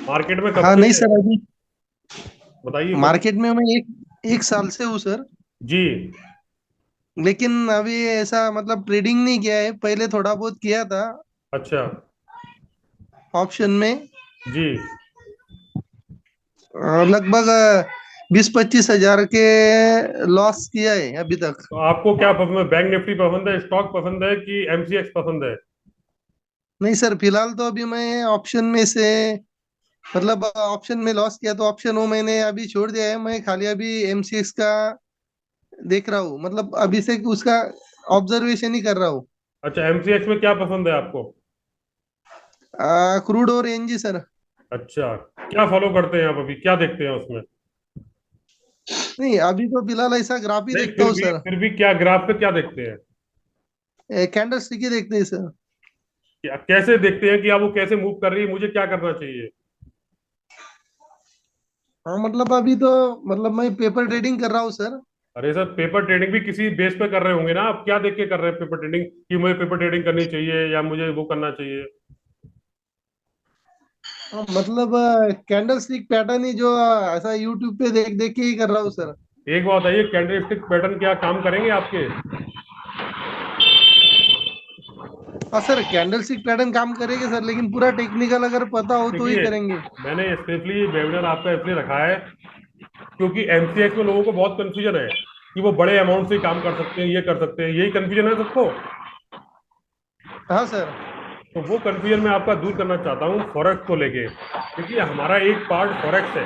Market में कब हाँ से नहीं है? सर, अभी बताइए कब। मार्केट में मैं एक साल से हूँ सर। जी। लेकिन अभी ऐसा मतलब ट्रेडिंग नहीं किया है, पहले थोड़ा बहुत किया था अच्छा। ऑप्शन में। जी। लगभग 20-25 हजार के लॉस किया है अभी तक। तो आपको क्या पसंद है, बैंक निफ्टी पसंद है, स्टॉक पसंद है कि एमसीएक्स पसंद है? नहीं सर, फिलहाल तो अभी मैं ऑप्शन में से मतलब ऑप्शन में लॉस किया तो ऑप्शन वो मैंने अभी छोड़ दिया है। मैं खाली अभी एमसीएक्स का देख रहा हूँ, मतलब अभी से उसका ऑब्जर्वेशन ही कर रहा हूँ। अच्छा, एमसीएक्स में क्या पसंद है आपको? क्रूड और एनजी सर। अच्छा, क्या फॉलो करते हैं आप, अभी क्या देखते हैं उसमें? नहीं, अभी तो फिलहाल ऐसा ग्राफ ही नहीं, देखता हूँ सर। फिर भी क्या ग्राफ पे क्या देखते हैं? कैंडल स्टिक ही देखते हैं सर। कैसे देखते हैं कि आप वो कैसे मूव कर रही है, मुझे क्या करना चाहिए? हाँ मतलब अभी तो मतलब मैं पेपर ट्रेडिंग कर रहा हूँ सर। अरे सर, पेपर ट्रेडिंग भी किसी बेस पे कर रहे होंगे ना, आप क्या देख के कर रहे हैं पेपर ट्रेडिंग कि मुझे पेपर ट्रेडिंग करनी चाहिए या मुझे वो करना चाहिए? हाँ, मतलब कैंडल स्टिक पैटर्न ही जो ऐसा यूट्यूब पे देख देख के ही कर रहा हूँ सर। एक बात बताइए, कैंडलस्टिक पैटर्न क्या काम करेंगे आपके? हाँ सर, कैंडल स्टिक पैटर्न काम करेंगे सर, लेकिन पूरा टेक्निकल अगर पता हो तो ही देखिए, करेंगे। मैंने स्पेशली वेबिनार आपका इसलिए रखा है क्योंकि एमसीएक्स में लोगों को बहुत कंफ्यूजन है कि वो बड़े अमाउंट से काम कर सकते हैं, ये कर सकते हैं, यही कंफ्यूजन है सबको। हाँ सर। तो वो कंफ्यूजन मैं आपका दूर करना चाहता हूँ फॉरेक्स को लेके। देखिए, हमारा एक पार्ट फॉरेक्स है।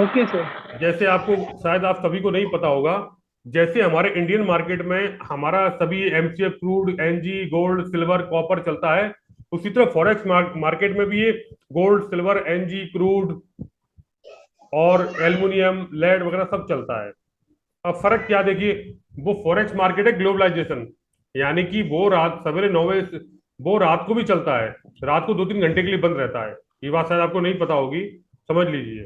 Okay sir. जैसे आपको, शायद आप सभी को नहीं पता होगा, जैसे हमारे इंडियन मार्केट में हमारा सभी MCF, crude, NG, gold, silver, copper चलता है, उसी तरह फॉरेक्स मार्केट में भी ये गोल्ड, सिल्वर, एनजी, क्रूड और एल्युमिनियम, लेड वगैरह सब चलता है। अब फर्क क्या देखिए, वो फॉरेक्स मार्केट है ग्लोबलाइजेशन, यानी कि वो रात सवेरे 9 बजे वो रात को भी चलता है, रात को 2-3 घंटे के लिए बंद रहता है। ये बात शायद आपको नहीं पता होगी, समझ लीजिए।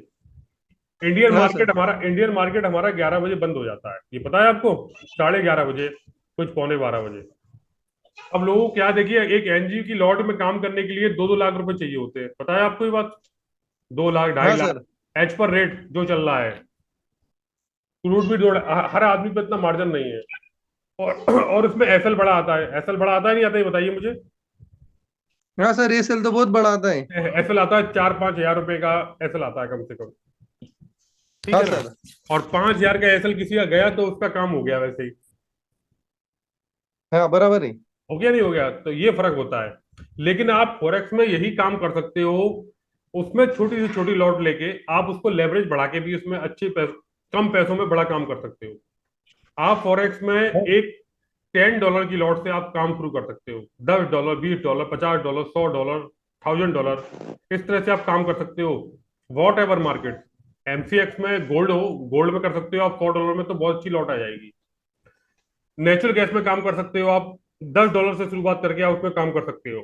हाँ सर। इंडियन मार्केट हमारा 11 बजे बंद हो जाता है, ये पता है आपको? 11:30 बजे, कुछ पौने 12 बजे। अब लोगों को क्या देखिए, एक एनजीओ की लॉट में काम करने के लिए 2-2 लाख रुपए चाहिए होते हैं, पता है आपको ये बात? 2 लाख, ढाई हाँ lakh sir. As per rate जो चल रहा है। क्रूड भी हर आदमी पे इतना मार्जिन नहीं है। और उसमें एसएल बड़ा आता है, एसएल बड़ा आता है नहीं आता, ये बताइए मुझे। हाँ सर, ये सेल तो बहुत बड़ा आता है। एसएल आता है 4-5 हजार रुपए का, एसएल आता है कम से कम। ठीक हाँ है ना? सर। और 5 हजार का एसएल किसी का गया तो उसका काम हो गया वैसे ही। हाँ बराबर है। हो गया नहीं हो गया, तो ये फर्क होता है। लेकिन आप फॉरेक्स में यही काम कर सकते हो, उसमें छोटी से छोटी लॉट लेके आप उसको लेवरेज बढ़ा के भी उसमें कम पैसों में बड़ा काम कर सकते हो। आप फॉरेक्स में एक $10 की लॉट से आप काम शुरू कर सकते हो। $10, $20, $50, $100, $1000, इस तरह से आप काम कर सकते हो। वॉट एवर मार्केट, एमसीएक्स में गोल्ड हो, गोल्ड में कर सकते हो आप, $100 में तो बहुत अच्छी लॉट आ जाएगी। नेचुरल गैस में काम कर सकते हो आप, $10 से शुरुआत करके आप उसमें काम कर सकते हो।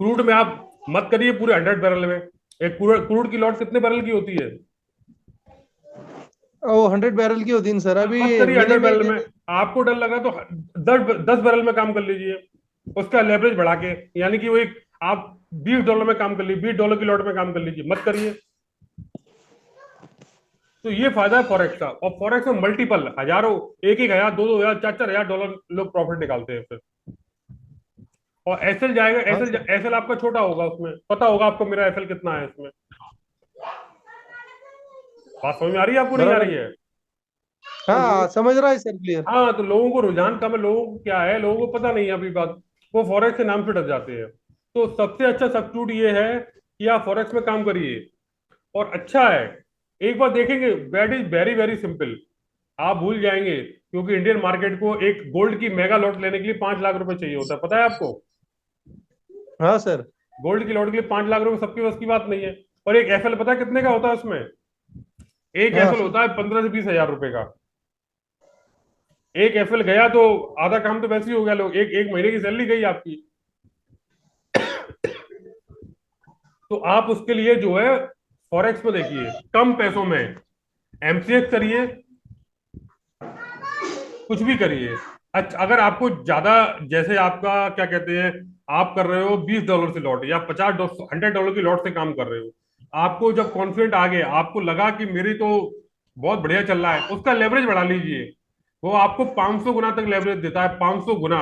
क्रूड में आप मत करिए पूरे 100 बैरल में। एक पूरा क्रूड की लॉट कितने बैरल की होती है? वो 100 बैरल की होती है सर, आप अभी मत करिए मैंने 100 बैरल में। में। आपको डर लगा तो 10 10 बैरल में काम कर लीजिए, उसका लेवरेज बढ़ा के। यानी कि वो एक, आप $20 में काम कर लीजिए, $20 की लॉट में काम कर लीजिए, मत करिए। तो ये फायदा है फॉरेक्स का। और फॉरेक्स में मल्टीपल हजारों, एक एक हजार, दो दो हजार, 4-4 हजार डॉलर लोग प्रॉफिट निकालते हैं फिर। और एसएल जाएगा, हाँ एसएल सर। एसएल आपका छोटा होगा, उसमें पता होगा आपको मेरा एसएल कितना है इसमें। बात समझ में आ रही है आपको, नहीं आ बराबर रही है। है? तो हाँ समझ रहा है सर, क्लियर। हाँ, तो लोगों को रुझान कम है, लोगों को क्या है, लोगों को पता नहीं है अभी बात, वो फॉरेक्स के नाम से डर जाते हैं। तो सबसे अच्छा सब्स्टिट्यूट ये है कि आप फॉरेक्स में काम करिए, और अच्छा है। एक बार देखेंगे, that is very very simple, आप भूल जाएंगे, क्योंकि इंडियन मार्केट को एक गोल्ड की मेगा लॉट लेने के लिए 5 लाख रुपए चाहिए होता है, पता है आपको? हाँ सर। गोल्ड की लॉट के लिए 5 लाख रुपए सबकी बस की बात नहीं है। और एक एफएल पता है कितने का होता है उसमें? एक हाँ एफएल होता है 15 से 20 हजार रुपए का। एक एफएल गया तो आधा काम तो वैसे ही हो गया, लोग एक एक महीने की सैलरी गई आपकी। तो आप उसके लिए जो है, फॉरेक्स में देखिए कम पैसों में एमसीएक्स करिए, कुछ भी करिए, अच्छा, अगर आपको ज्यादा, जैसे आपका क्या कहते हैं, आप कर रहे हो $20 से लॉट या 100 डॉलर की लॉट से काम कर रहे हो, आपको जब कॉन्फिडेंट आ गए, आपको लगा कि मेरी तो बहुत बढ़िया चल रहा है, उसका लेवरेज बढ़ा लीजिए। वो आपको 500 गुना तक लेवरेज देता है, 500 गुना।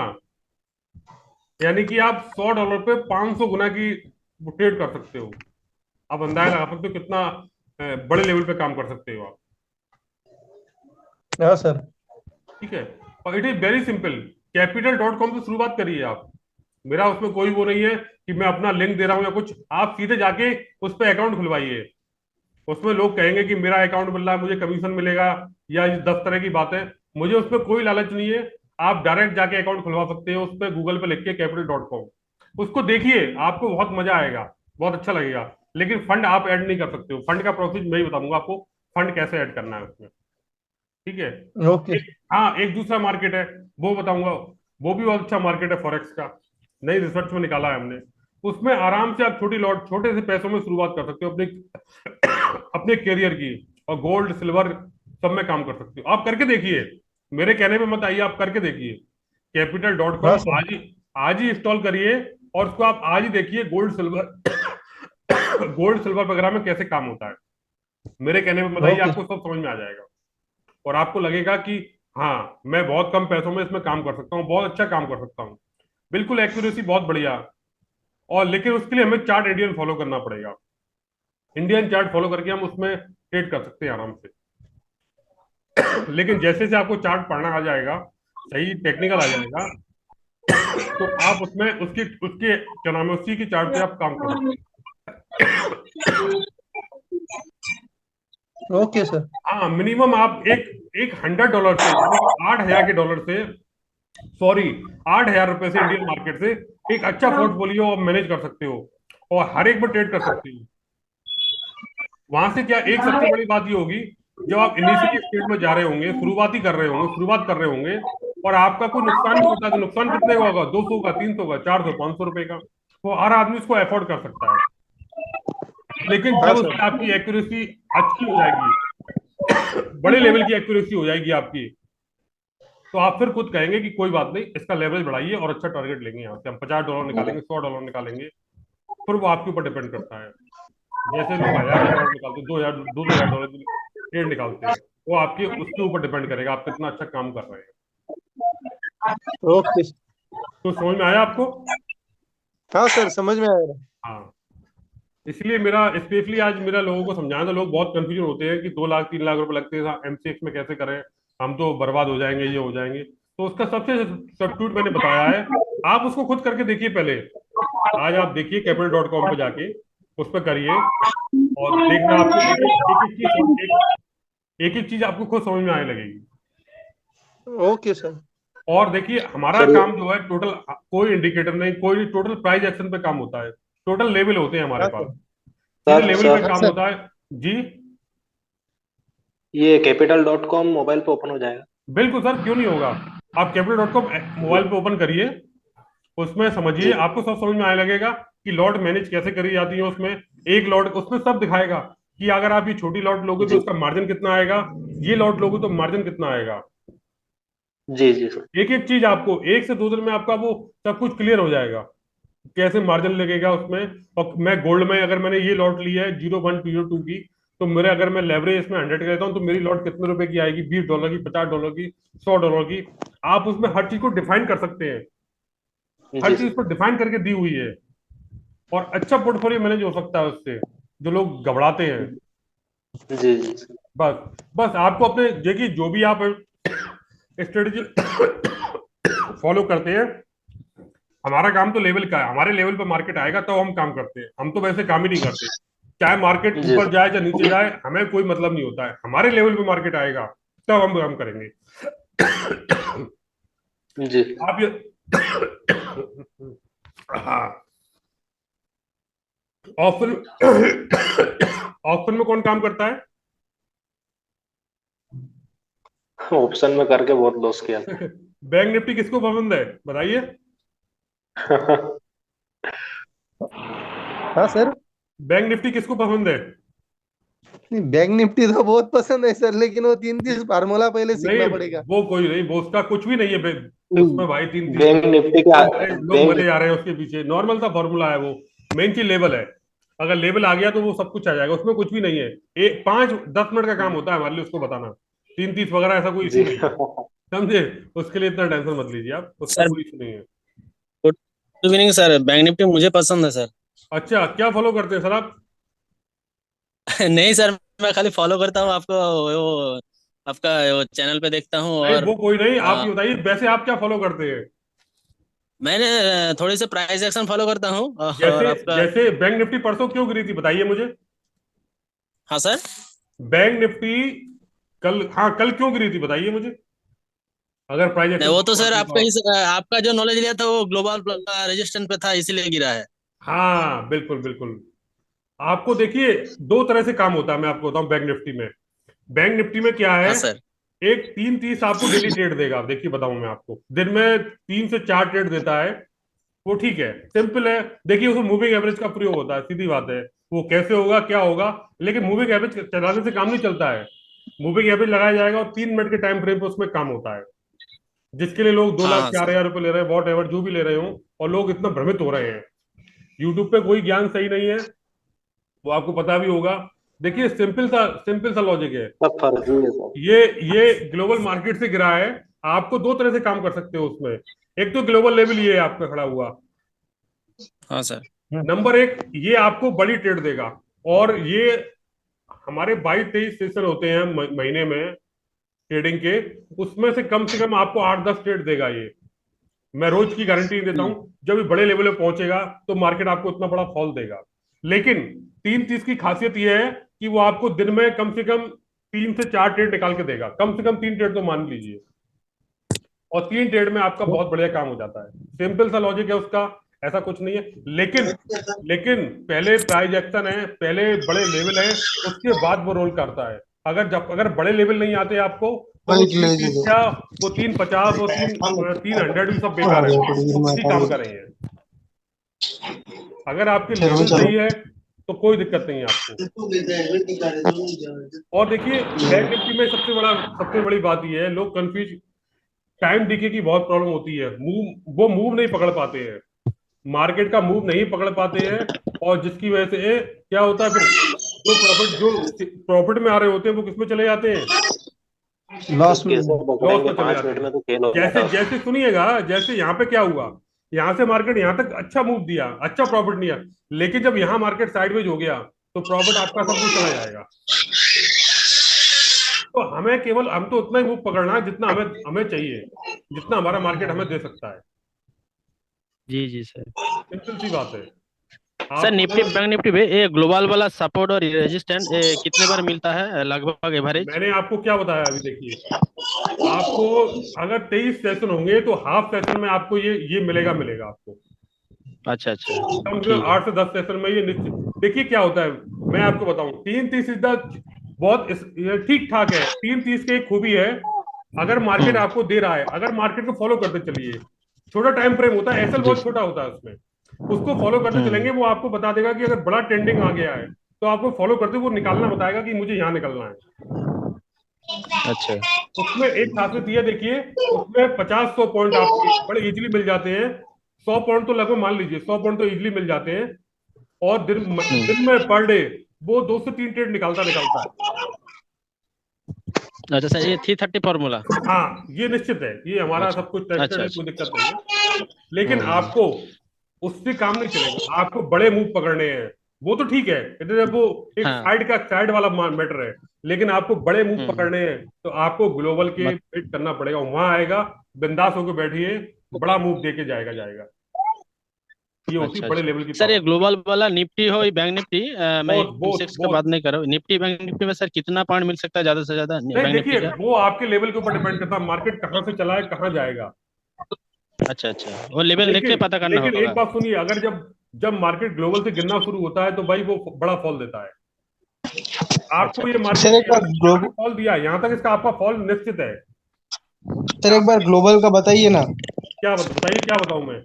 यानी कि आप $100 पे 500 गुना की ट्रेड कर सकते हो। आप अंदाजा लगा सकते हो कितना बड़े लेवल पे काम कर सकते हो आप। हाँ सर। ठीक है। और it is very simple. capital.com से शुरुआत करिए आप। मेरा उसमें कोई वो नहीं है कि मैं अपना लिंक दे रहा हूँ या कुछ। आप सीधे जाके उस पर अकाउंट खुलवाइए। उसमें लोग कहेंगे कि मेरा अकाउंट मिल रहा है, मुझे कमीशन मिलेगा, या ये 10 तरह की बातें। मुझे उसमें कोई लालच नहीं है। आप डायरेक्ट जाके अकाउंट खुलवा सकते हो, उस पर गूगल पे लिख के capital.com, उसको देखिए, आपको बहुत मजा आएगा, बहुत अच्छा लगेगा। लेकिन फंड आप ऐड नहीं कर सकते हो। फंड का प्रोसेस मैं ही बताऊंगा आपको, फंड कैसे ऐड करना है उसमें। ठीक है। ओके। हाँ, एक दूसरा मार्केट है, वो बताऊंगा। वो भी बहुत अच्छा मार्केट है फॉरेक्स का, नई रिसर्च में निकाला है हमने। उसमें आराम से आप छोटी लॉट, छोटे से पैसों में शुरुआत कर सकते हो अपने अपने करियर की। और गोल्ड सिल्वर सब में काम कर सकते हो। आप करके देखिए, मेरे कहने पे मत आइए, आप करके देखिए। कैपिटल डॉट हाँ कॉम सर। आज ही इंस्टॉल करिए, और उसको आप आज ही देखिए गोल्ड सिल्वर गोल्ड सिल्वर वगैरह में कैसे काम होता है। मेरे कहने पे मत आइए, ओके। आपको सब समझ में आ जाएगा। और आपको लगेगा कि हाँ, मैं बहुत कम पैसों में इसमें काम कर सकता हूँ, बहुत अच्छा काम कर सकता हूँ। बिल्कुल एक्यूरेसी बहुत बढ़िया। और लेकिन उसके लिए हमें चार्ट इंडियन फॉलो करना पड़ेगा। इंडियन चार्ट फॉलो करके हम उसमें ट्रेड कर सकते हैं आराम से। लेकिन जैसे से आपको चार्ट पढ़ना आ जाएगा, सही टेक्निकल आ जाएगा, तो आप उसमें उसकी उसके क्या नाम है, उसी की चार्ट पे आप काम कर सकते हैं। Okay sir. हाँ, मिनिमम आप एक एक $100 से, यानी कि 8,000 के डॉलर से, सॉरी, $8,000 से इंडियन मार्केट से एक अच्छा पोर्टफोलियो आप मैनेज कर सकते हो, और हर एक में ट्रेड कर सकते हो। वहां से क्या, एक सबसे बड़ी बात ये होगी, जब आप इनिशियली स्टेज में जा रहे होंगे, शुरुआती कर रहे होंगे, शुरुआत कर रहे होंगे, और आपका कोई नुकसान भी होता है, तो नुकसान कितने का होगा? 200 का, 300 का, 400, ₹500 का। तो हर आदमी इसको अफोर्ड कर सकता है। लेकिन हाँ जब सर। उसमें आपकी एक्यूरेसी अच्छी हो जाएगी, बड़े लेवल की एक्यूरेसी हो जाएगी आपकी, तो आप फिर खुद कहेंगे कि कोई बात नहीं, इसका लेवरेज बढ़ाइए और अच्छा टारगेट लेंगे, यहाँ से हम $50 निकालेंगे, $100 निकालेंगे। फिर वो आपके ऊपर डिपेंड करता है। जैसे लोग $1,000 निकालते हैं, 2,000, $2,000 की ट्रेड निकालते हैं, वो आपके उसके ऊपर डिपेंड करेगा आप कितना अच्छा काम कर रहे हैं। ओके। तो समझ में आया आपको? हाँ सर, समझ में आया। हाँ। इसलिए मेरा स्पेशली आज मेरा लोगों को समझाना था। लोग बहुत कंफ्यूजन होते हैं कि 2 लाख 3 लाख रुपए लगते हैं एमसीएक्स में, कैसे करें, हम तो बर्बाद हो जाएंगे, ये हो जाएंगे। तो उसका सबसे सब्स्टिट्यूट मैंने बताया है। आप उसको खुद करके देखिए पहले। आज आप देखिए capital.com पे जाके, उस पर करिए, और देखना आपको एक एक चीज आपको खुद समझ में आने लगेगी। Okay sir. और देखिए, हमारा चलिए। काम जो है टोटल, कोई इंडिकेटर नहीं, कोई टोटल प्राइस एक्शन पे काम होता है। टोटल लेवल होते हैं हमारे हाँ पास, सर। सीधे सर लेवल पे सर हाँ काम सर। होता है। जी। ये capital.com मोबाइल पे ओपन हो जाएगा? बिल्कुल सर, क्यों नहीं होगा। आप capital.com मोबाइल पे ओपन करिए, उसमें समझिए, जी आपको सब समझ में आने लगेगा कि लॉट मैनेज कैसे करी जाती है उसमें। एक लॉट उसमें सब दिखाएगा कि अगर आप ये छोटी लॉट लोगे तो जी उसका मार्जिन कितना आएगा, ये लॉट लोगे तो मार्जिन कितना आएगा। जी जी सर। एक एक चीज आपको 1 से 2 दिन में आपका वो सब कुछ क्लियर हो जाएगा, कैसे मार्जिन लगेगा उसमें। और मैं गोल्ड में अगर मैंने ये लॉट ली है 01 02 की, तो मेरे अगर मैं लेवरेज इसमें 100 का लेता हूँ, तो मेरी लॉट कितने रुपए की आएगी? $20 की, $50 की, $100 की। आप उसमें हर चीज को डिफाइन कर सकते हैं। हर जी चीज सर। को डिफाइन करके दी हुई है। और अच्छा पोर्टफोलियो मैनेज हो सकता है उससे, जो लोग घबराते हैं। जी जी सर। बस बस आपको अपने, देखिए, जो भी आप स्ट्रेटेजी फॉलो करते हैं, हमारा काम तो लेवल का है। हमारे लेवल पे मार्केट आएगा तब हम काम करते हैं, हम तो वैसे काम ही नहीं करते। चाहे मार्केट जी ऊपर सर। जाए या नीचे जाए, हमें कोई मतलब नहीं होता है। हमारे लेवल पे मार्केट आएगा तब हम काम करेंगे। जी आप ये हाँ। ऑप्शन ऑप्शन में कौन काम करता है? ऑप्शन में करके बहुत लॉस किया था। बैंक निफ्टी किसको पसंद है, बताइए? हाँ सर। बैंक निफ्टी किसको पसंद है? नहीं, बैंक निफ्टी तो बहुत पसंद है सर, लेकिन वो 3 3 फार्मूला पहले नहीं, सीखना पड़ेगा। वो कोई नहीं, वो उसका कुछ भी नहीं है। उसमें भाई 3-3 बैंक निफ्टी के लोग बैंक मरे जा रहे हैं उसके पीछे। नॉर्मल सा फॉर्मूला है वो। मेन चीज लेवल है। अगर लेवल आ गया तो वो सब कुछ आ जाएगा, उसमें कुछ भी नहीं है। 5-10 मिनट का काम होता है हमारे लिए उसको बताना। 3-30 वगैरह ऐसा कोई इशू जी। नहीं है, समझे। उसके लिए इतना टेंशन मत लीजिए आप, उसका सर कोई इशू नहीं है। Good evening sir. Bank Nifty मुझे पसंद है सर। अच्छा, क्या फॉलो करते हैं सर आप? नहीं सर, मैं खाली फॉलो करता हूँ आपको, वो आपका वो चैनल पे देखता हूँ। नहीं और वो कोई नहीं, आप आ, ये बताइए वैसे आप क्या फॉलो करते हैं? मैंने थोड़ी सी प्राइस एक्शन फॉलो करता हूँ। और जैसे आपका। जैसे बैंक निफ्टी परसों क्यों गिरी थी बताइए मुझे। हाँ सर। बैंक निफ्टी कल, हाँ कल क्यों गिरी थी बताइए मुझे, अगर प्राइस नहीं, एक्शन वो फॉलो तो सर करते हैं तो आपका आप। आपका जो नॉलेज लिया था वो ग्लोबल रेजिस्टेंस पे था, इसीलिए गिरा है। हाँ बिल्कुल बिल्कुल। आपको देखिए, दो तरह से काम होता है, मैं आपको बताऊं बैंक निफ्टी में। बैंक निफ्टी में क्या है, हाँ सर। एक 3-30 आपको डेली ट्रेड देगा। देखिए बताऊं मैं आपको, दिन में 3 से 4 ट्रेड देता है। वो ठीक है, सिंपल है। देखिए उसमें मूविंग एवरेज का प्रयोग होता है, सीधी बात है। वो कैसे होगा क्या होगा, लेकिन मूविंग एवरेज चलाने से काम नहीं चलता है। मूविंग एवरेज लगाया जाएगा और 3 मिनट के टाइम फ्रेम पे उसमें काम होता है, जिसके लिए लोग दो हाँ लाख हाँ चार सर। हजार रुपए ले रहे हैं, वॉट एवर जो भी ले रहे हो। और लोग इतना भ्रमित हो रहे हैं। यूट्यूब पे कोई ज्ञान सही नहीं है, वो आपको पता भी होगा। देखिए सिंपल सा लॉजिक है। सब फर्जी है सब। ये ग्लोबल मार्केट से गिरा है। आपको दो तरह से काम कर सकते हो उसमें। एक तो ग्लोबल लेवल ये है आपका खड़ा हुआ। हाँ सर। नंबर एक, ये आपको बड़ी ट्रेड देगा। और ये हमारे 22-23 सेशन होते हैं महीने में ट्रेडिंग के, उसमें से कम आपको 8-10 ट्रेड देगा ये। मैं रोज की गारंटी देता हूं। जब ये बड़े लेवल पे पहुंचेगा तो मार्केट आपको इतना बड़ा फॉल देगा। लेकिन 3-30 की खासियत ये है कि वो आपको दिन में कम से कम 3 से 4 ट्रेड निकाल के देगा, कम से कम 3 ट्रेड तो मान लीजिए। और 3 ट्रेड में आपका बहुत बढ़िया काम हो जाता है। सिंपल सा लॉजिक है उसका, ऐसा कुछ नहीं है। लेकिन लेकिन पहले प्राइस एक्शन है, पहले बड़े लेवल है, उसके बाद वो रोल करता है। अगर बड़े लेवल नहीं आते आपको, तो वो बाइक तीन ले तीस लीजिए। क्या, वो 350 और 300 भी सब बेकार है, वो किसी काम का नहीं है। अगर आपके चलो लेवल चलो। सही है तो कोई दिक्कत नहीं है आपको। और देखिए बैंक निफ्टी में सबसे बड़ी बात यह है, लोग कंफ्यूज। टाइम डीके की बहुत प्रॉब्लम होती है, वो मूव नहीं पकड़ पाते हैं, मार्केट का मूव नहीं पकड़ पाते हैं। और जिसकी वजह से क्या होता है फिर, जो प्रॉफिट में आ रहे होते हैं वो किसमें चले जाते हैं, तो लॉस में। कैसे लॉस पकड़ेंगे, में चले 5 जाते मिनट हैं। में तो फेल हो जाता जैसे है जैसे उसमें। सुनिएगा, जैसे यहाँ पे क्या हुआ, यहाँ से मार्केट यहाँ तक अच्छा मूव दिया, अच्छा प्रॉफिट दिया। लेकिन जब यहाँ मार्केट साइडवेज हो गया तो प्रॉफिट आपका सब कुछ चला जाएगा। तो हम तो उतना ही मूव पकड़ना है जितना हमें हमें चाहिए, जितना हमारा मार्केट हमें दे सकता है। जी जी सर। सिंपल सी बात है। सर आपको निफ्टी, अगर, बैंक निफ्टी पे ये ग्लोबल वाला सपोर्ट और रेजिस्टेंस कितने बार मिलता है लगभग एवरेज? मैंने आपको क्या बताया अभी, देखिए आपको अगर 23 सेशन होंगे तो हाफ सेशन में आपको ये मिलेगा आपको। अच्छा अच्छा। कम से कम ठीक है। 8 से 10 सेशन में ये निश्चित। देखिए क्या होता है, मैं आपको बताऊं, 3-30 सीधा बहुत ठीक ठाक है। 3-30 की एक खूबी है, अगर मार्केट हम्म आपको दे रहा है, अगर मार्केट को फॉलो करते चलिए। छोटा टाइम फ्रेम होता है, एसएल जी बहुत सर। छोटा होता है उसमें। उसको फॉलो करते हम्म। चलेंगे, वो आपको बता देगा कि अगर बड़ा ट्रेंडिंग आ गया है तो आपको फॉलो करते वो निकालना बताएगा कि मुझे यहाँ निकलना है। अच्छा। उसमें एक खासियत ये देखिए, उसमें 50-100 पॉइंट आपको बड़े इजीली मिल जाते हैं। 100 पॉइंट तो लगभग मान लीजिए, 100 पॉइंट तो इजीली मिल जाते हैं। और दिन में पर डे वो 2 से 3 ट्रेड निकालता निकालता है। अच्छा सर, ये 330 फॉर्मूला। हाँ ये निश्चित है, ये हमारा अच्छा सब कुछ टेस्टेड अच्छा है, कोई अच्छा। दिक्कत नहीं है। लेकिन हम्म। आपको उससे काम नहीं चलेगा, आपको बड़े मूव पकड़ने हैं। वो तो ठीक है, इधर है वो एक हाँ। साइड वाला मैटर है। लेकिन आपको बड़े मूव हम्म। पकड़ने हैं तो आपको ग्लोबल के मत वेट करना पड़ेगा, वहां आएगा। बिंदास होकर बैठिए, बड़ा मूव देके जाएगा जाएगा। ये होती है अच्छा बड़े अच्छा। लेवल की सर ये पावर। ग्लोबल वाला निफ्टी हो या बैंक निफ्टी, मैं बहुत बहुत सेक्स का बात बहुत। नहीं कर रहा हूँ। निफ्टी बैंक निफ्टी में सर कितना पॉइंट मिल सकता है ज्यादा से ज्यादा नहीं बैंक निफ्टी देखिए, का? वो आपके लेवल के ऊपर डिपेंड करता है, मार्केट कहाँ से चला है कहाँ जाएगा। अच्छा अच्छा, वो लेवल देख के लेकिन पता करना लेकिन एक होगा। बात सुनिए, अगर जब जब मार्केट ग्लोबल से गिरना शुरू होता है तो भाई वो बड़ा फॉल देता है। अच्छा आपको ये अच्छा। सर मार्केट एक बार यहाँ तक फॉल दिया, यहाँ तक इसका आपका फॉल निश्चित है। सर एक बार आपको ग्लोबल का बताइए ना। बताइए क्या बताऊं मैं।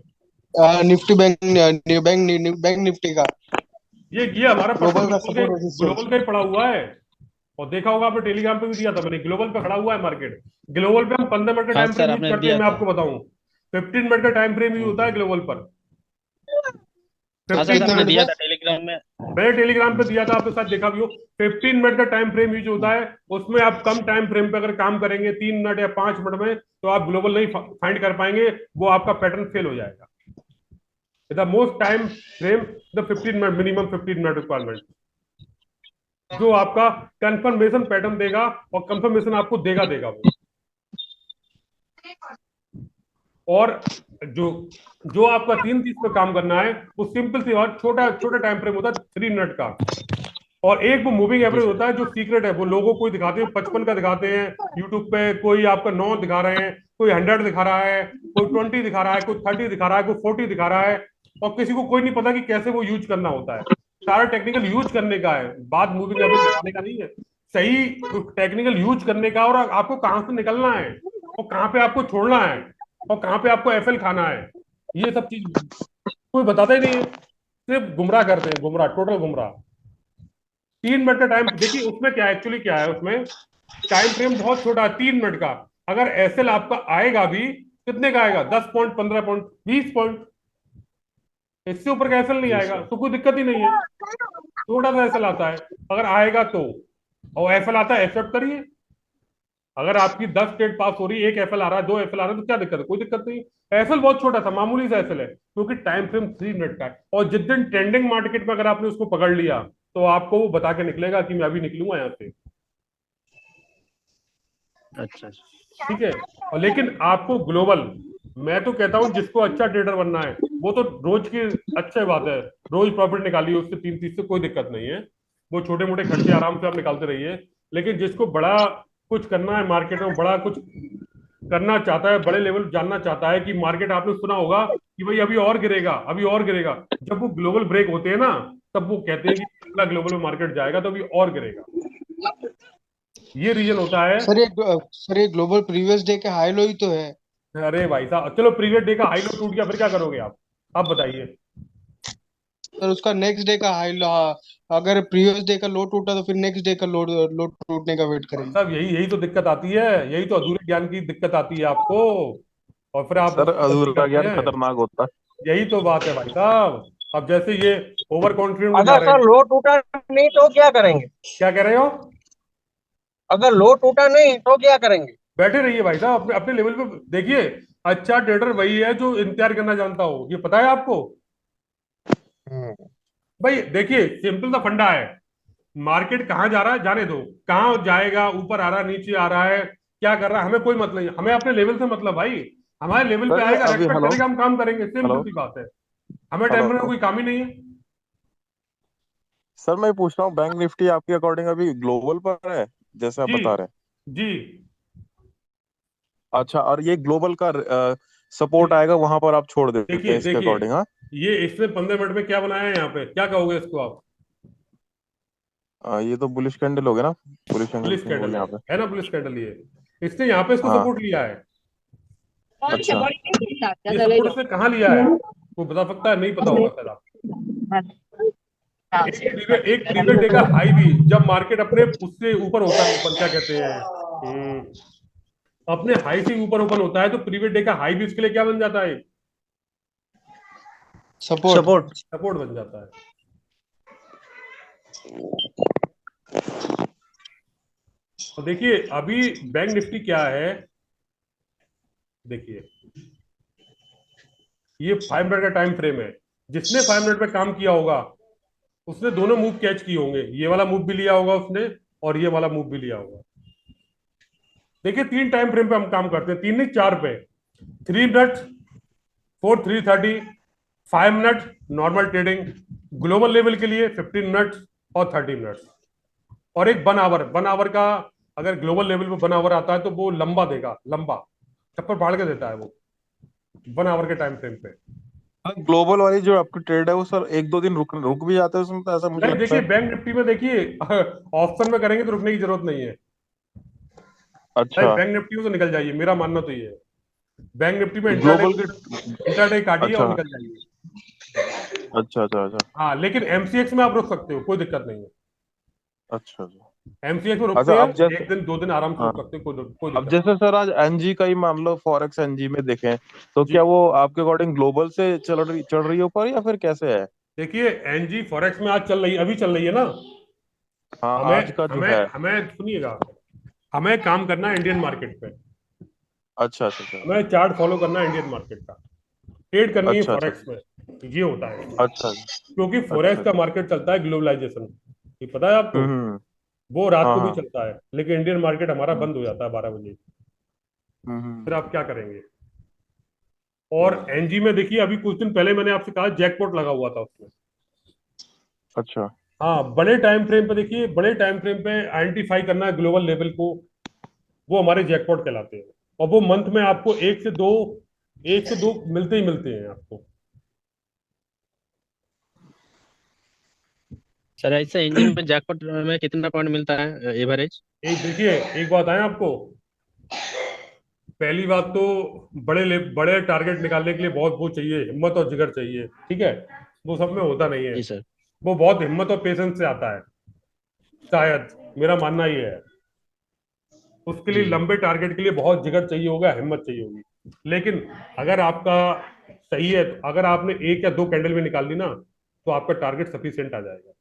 निफ्टी बैंक बैंक निफ्टी का ये हमारा परसों ग्लोबल का सपोर्ट ग्लोबल रेजिस्टेंस। का ही पड़ा हुआ है। और देखा होगा आपने, टेलीग्राम पे भी दिया था मैंने, ग्लोबल पे खड़ा हुआ है मार्केट। ग्लोबल पे हम 15 मिनट का हाँ टाइम सर, फ्रेम यूज आपने करते हैं, दिया मैं था। आपको बताऊं। 15 मिनट का टाइम फ्रेम यूज होता है ग्लोबल पर। हाँ सर, 15 आपने मिनट मिनट दिया का। था टेलीग्राम में। मैंने टेलीग्राम पे दिया था, आपके साथ देखा भी हो। 15 मिनट का टाइम फ्रेम यूज होता है। उसमें आप कम टाइम फ्रेम पे अगर काम करेंगे 3 मिनट या 5 मिनट में, तो आप ग्लोबल नहीं फाइंड कर पाएंगे, वो आपका पैटर्न फेल हो जाएगा। The most time frame, the 15 minute, minimum 15 minute requirement, जो आपका कंफर्मेशन पैटर्न देगा, और कंफर्मेशन आपको देगा देगा वो। और जो जो आपका 3 चीज पे काम करना है, वो सिंपल सी और छोटा छोटा टाइम फ्रेम होता है 3 मिनट का। और एक वो मूविंग जी एवरेज सर। होता है जो सीक्रेट है, वो लोगों को दिखाते हैं, 55 का दिखाते हैं यूट्यूब पे, कोई आपका 9 दिखा रहे हैं, कोई 100 दिखा रहा है, कोई 20 दिखा रहा है, कोई 30 दिखा रहा है, कोई 40 दिखा रहा है। और किसी को कोई नहीं पता कि कैसे वो यूज करना होता है। सारा टेक्निकल यूज करने का है, बात मूविंग एवरेज लगाने का नहीं है। सही टेक्निकल यूज करने का, और आपको कहाँ से निकलना है, और कहाँ पे आपको छोड़ना है, और कहाँ पे आपको एफएल खाना है, ये सब चीज कोई बताता ही नहीं है। सिर्फ गुमराह करते हैं, गुमराह, टोटल गुमराह। 3 मिनट का टाइम देखिए, उसमें क्या एक्चुअली क्या है, उसमें टाइम फ्रेम बहुत छोटा है 3 मिनट का। अगर एसएल आपका आएगा भी, कितने का आएगा? 10 पॉइंट, 15 पॉइंट, 20 पॉइंट, इससे ऊपर का एसएल नहीं जी आएगा, सर। तो कोई दिक्कत ही नहीं है। थोड़ा सा एसएल आता है अगर आएगा तो, और एफएल आता है एक्सेप्ट करिए। अगर आपकी 10 स्टेट पास हो रही है, एक एफएल आ रहा है, 2 एफएल आ रहा है, तो क्या दिक्कत है? कोई दिक्कत नहीं। एफएल बहुत छोटा सा मामूली सा एफएल है, क्योंकि टाइम फ्रेम 3 मिनट का है। और जिस दिन ट्रेंडिंग मार्केट में अगर आपने उसको पकड़ लिया, तो आपको वो बता के निकलेगा कि मैं अभी निकलूंगा यहाँ से। अच्छा। ठीक है। और लेकिन आपको ग्लोबल, मैं तो कहता हूं जिसको अच्छा ट्रेडर बनना है, वो तो रोज की अच्छी बात है, रोज प्रॉफिट निकालिए उससे 3 30 से, कोई दिक्कत नहीं है। वो छोटे मोटे खर्चे आराम से आप निकालते रहिए। लेकिन जिसको बड़ा कुछ करना है मार्केट में, बड़ा कुछ करना चाहता है, बड़े लेवल जानना चाहता है कि मार्केट, आपने सुना होगा कि भाई अभी और गिरेगा, अभी और गिरेगा। जब वो ग्लोबल ब्रेक होते हैं ना, तब वो कहते हैं कि अगला ग्लोबल में मार्केट जाएगा तो अभी और गिरेगा। ये रीजन होता है। सर ये ग्लोबल प्रीवियस डे के हाई लो ही तो है। अरे भाई साहब, चलो प्रीवियस डे का हाई लो टूट गया, फिर क्या करोगे आप बताइए। सर उसका नेक्स्ट डे का हाई लो, अगर प्रीवियस डे का लो टूटा तो फिर नेक्स्ट डे का लो लो टूटने का वेट भाई करेंगे। साहब, यही यही तो दिक्कत आती है, यही तो अधूरे ज्ञान की दिक्कत आती है आपको, और फिर आप सर उसको गलती अधूरा करते ज्ञान हैं। खतरनाक होता है। यही तो बात है भाई साहब। अब जैसे ये ओवर कॉन्फिडेंट में जा अगर रहे सर हैं। लो टूटा नहीं तो क्या करेंगे? क्या कह रहे हो? अगर लो टूटा नहीं तो क्या करेंगे? बैठे रहिए भाई साहब, अपने अपने लेवल पे देखिए। अच्छा ट्रेडर वही है जो इंतजार करना जानता हो, ये पता है आपको। हम्म। भाई देखिए, सिंपल सा फंडा है। मार्केट कहाँ जा रहा है जाने दो, कहाँ जाएगा, ऊपर आ रहा है, नीचे आ रहा है, क्या कर रहा है, हमें कोई मतलब नहीं, हमें अपने लेवल से मतलब भाई। हमारे लेवल पे सर ये आएगा, अभी रेस्पेक्ट हेलो करेगा, हम काम करेंगे, सिंपल हेलो सी बात है। हमें टाइम में हेलो कोई काम ही नहीं है। सर मैं पूछ रहा हूँ बैंक निफ्टी आपके अकॉर्डिंग अभी ग्लोबल पर है जैसे आप जी। बता रहे हैं। जी। अच्छा, और ये ग्लोबल का सपोर्ट आएगा वहां पर आप छोड़ देते देखिए हैं इसके देखिए, अकॉर्डिंग? हाँ। ये इसने 15 मिनट में क्या बनाया है यहाँ पे, क्या कहोगे इसको आप? ये तो बुलिश कैंडल हो गया ना, bullish candle police symbol candle यहाँ पे। है ना, पुलिस कैंडल ये। इसने यहाँ पे इसको हाँ। सपोर्ट लिया है। अच्छा। ये सपोर्ट इसने कहाँ लिया है, कोई बता सकता है? नहीं पता होगा शायद आप। एक प्रीवियस डे का हाई भी, जब मार्केट अपने उससे ऊपर होता है, ऊपर क्या कहते हैं, अपने हाई से ऊपर ओपन होता है, तो प्रीवियस डे का हाई भी इसके लिए क्या बन जाता है? सपोर्ट। सपोर्ट। सपोर्ट बन जाता है। तो देखिए अभी बैंक निफ्टी क्या है, देखिए ये 5 मिनट का टाइम फ्रेम है। जिसने 5 मिनट पे काम किया होगा, उसने दोनों मूव कैच किए होंगे, ये वाला मूव भी लिया होगा उसने, और ये वाला मूव भी लिया होगा। देखिए 3 टाइम फ्रेम पे हम काम करते हैं, 3 नहीं 4 पे। 3 minute, 4 3:30, 5 minute normal trading, global level के लिए 15 मिनट और 30 मिनट, और एक 1 आवर। 1 आवर का अगर ग्लोबल लेवल पे 1 आवर आता है, तो वो लंबा देगा, लंबा चक्कर फाड़ के देता है वो 1 आवर के टाइम फ्रेम पे। ग्लोबल वाली जो आपकी ट्रेड है वो सर एक दो दिन रुक रुक भी जाता है उसमें, तो ऐसा मुझे नहीं लगता देखिए, है। बैंक निफ्टी में देखिए ऑप्शन में करेंगे तो रुकने की जरूरत नहीं है भाई। अच्छा। बैंक निफ्टी में तो निकल जाइए, मेरा मानना तो ये है। बैंक निफ्टी में इंट्राडे, ग्लोबल के। इंट्राडे काटिए और अच्छा निकल जाइए। अच्छा अच्छा अच्छा हाँ, लेकिन एमसीएक्स में आप रुक सकते हो, कोई दिक्कत नहीं है। अच्छा अच्छा। एमसीएक्स में अच्छा रुकते अब हैं, जैसे, एक दिन 2 दिन आराम से हाँ, रुक सकते हैं, कोई अब दिक्कत नहीं। जैसे सर आज एनजी का ही मान लो, फॉरेक्स एनजी में देखें तो जी क्या वो आपके अकॉर्डिंग ग्लोबल से चढ़ रही है ऊपर, या फिर कैसे है? देखिए, एनजी फॉरेक्स में आज चल रही है, अभी चल रही है ना। हाँ हमें आज का जो हमें है। हमें सुनिएगा, हमें काम करना है इंडियन मार्केट पे। अच्छा अच्छा अच्छा हमें चार्ट फॉलो करना है इंडियन मार्केट का, ट्रेड करनी है अच्छा अच्छा फॉरेक्स में। ये होता है इसमें। अच्छा क्योंकि अच्छा फॉरेक्स का अच्छा। मार्केट चलता है ग्लोबलाइजेशन, ये पता है आपको। हम्म। वो रात हाँ को भी हाँ। चलता है, लेकिन इंडियन मार्केट हमारा बंद हो जाता है 12 बजे। फिर हम्म। आप क्या करेंगे? और एनजी में देखिए, अभी कुछ दिन पहले मैंने आपसे कहा जैकपॉट लगा हुआ था उसमें। अच्छा हाँ, बड़े टाइम फ्रेम पे देखिए, बड़े टाइम फ्रेम पे आइडेंटिफाई करना है ग्लोबल लेवल को, वो हमारे जैकपॉट कहलाते हैं। और वो मंथ में आपको एक से दो मिलते ही मिलते हैं आपको। सर ऐसे इंजन में जैकपॉट में कितना पॉइंट मिलता है एवरेज? एक देखिए, एक बात है आपको, पहली बात तो बड़े टारगेट निकालने के लिए बहुत वो चाहिए, हिम्मत और जिगर चाहिए, ठीक है। वो सब में होता नहीं है। जी सर। वो बहुत हिम्मत और पेशेंस से आता है, शायद, मेरा मानना ये है। उसके लिए जी जी। लंबे टारगेट के लिए बहुत जिगर चाहिए होगा, हिम्मत चाहिए होगी। लेकिन अगर आपका सही है, तो अगर आपने एक या दो कैंडल में निकाल ली ना, तो आपका टारगेट सफिशिएंट आ जाएगा।